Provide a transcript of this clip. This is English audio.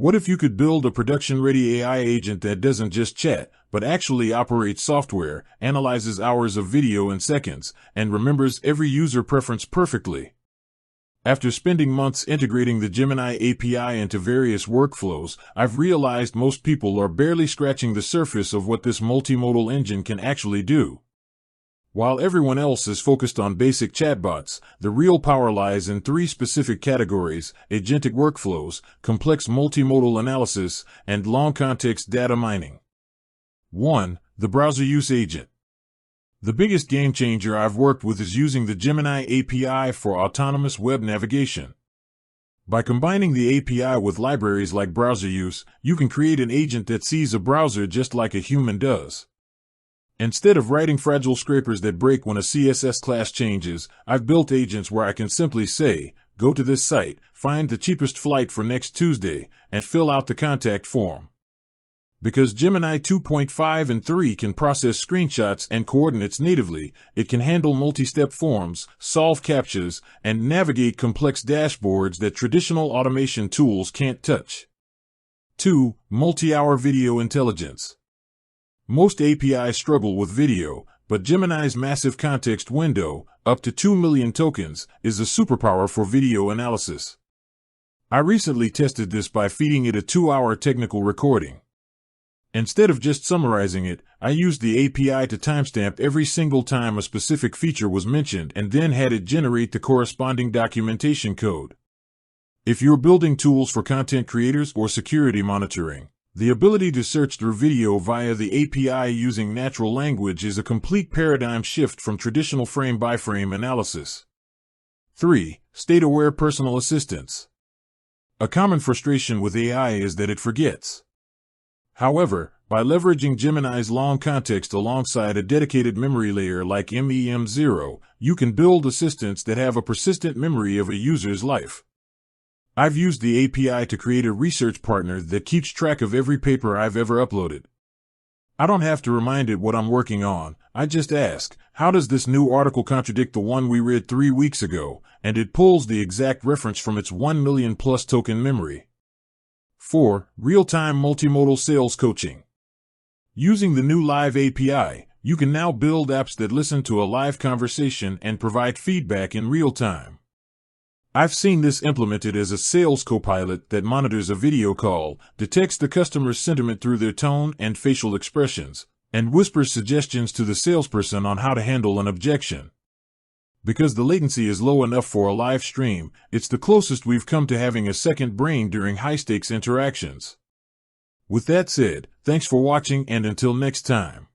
What if you could build a production-ready AI agent that doesn't just chat, but actually operates software, analyzes hours of video in seconds, and remembers every user preference perfectly? After spending months integrating the Gemini API into various workflows, I've realized most people are barely scratching the surface of what this multimodal engine can actually do. While everyone else is focused on basic chatbots, the real power lies in three specific categories: agentic workflows, complex multimodal analysis, and long-context data mining. 1. The browser use agent. The biggest game changer I've worked with is using the Gemini API for autonomous web navigation. By combining the API with libraries like browser use, you can create an agent that sees a browser just like a human does. Instead of writing fragile scrapers that break when a CSS class changes, I've built agents where I can simply say, go to this site, find the cheapest flight for next Tuesday, and fill out the contact form. Because Gemini 2.5 and 3 can process screenshots and coordinates natively, it can handle multi-step forms, solve CAPTCHAs, and navigate complex dashboards that traditional automation tools can't touch. 2. Multi-hour video intelligence. Most APIs struggle with video, but Gemini's massive context window, up to 2 million tokens, is a superpower for video analysis. I recently tested this by feeding it a 2-hour technical recording. Instead of just summarizing it, I used the API to timestamp every single time a specific feature was mentioned and then had it generate the corresponding documentation code. If you're building tools for content creators or security monitoring, the ability to search through video via the API using natural language is a complete paradigm shift from traditional frame-by-frame analysis. 3. State-aware personal assistance. A common frustration with AI is that it forgets. However, by leveraging Gemini's long context alongside a dedicated memory layer like MEM0, you can build assistants that have a persistent memory of a user's life. I've used the API to create a research partner that keeps track of every paper I've ever uploaded. I don't have to remind it what I'm working on. I just ask, how does this new article contradict the one we read 3 weeks ago? And it pulls the exact reference from its 1 million plus token memory. 4. Real-time multimodal sales coaching. Using the new Live API, you can now build apps that listen to a live conversation and provide feedback in real time. I've seen this implemented as a sales copilot that monitors a video call, detects the customer's sentiment through their tone and facial expressions, and whispers suggestions to the salesperson on how to handle an objection. Because the latency is low enough for a live stream, it's the closest we've come to having a second brain during high-stakes interactions. With that said, thanks for watching, and until next time.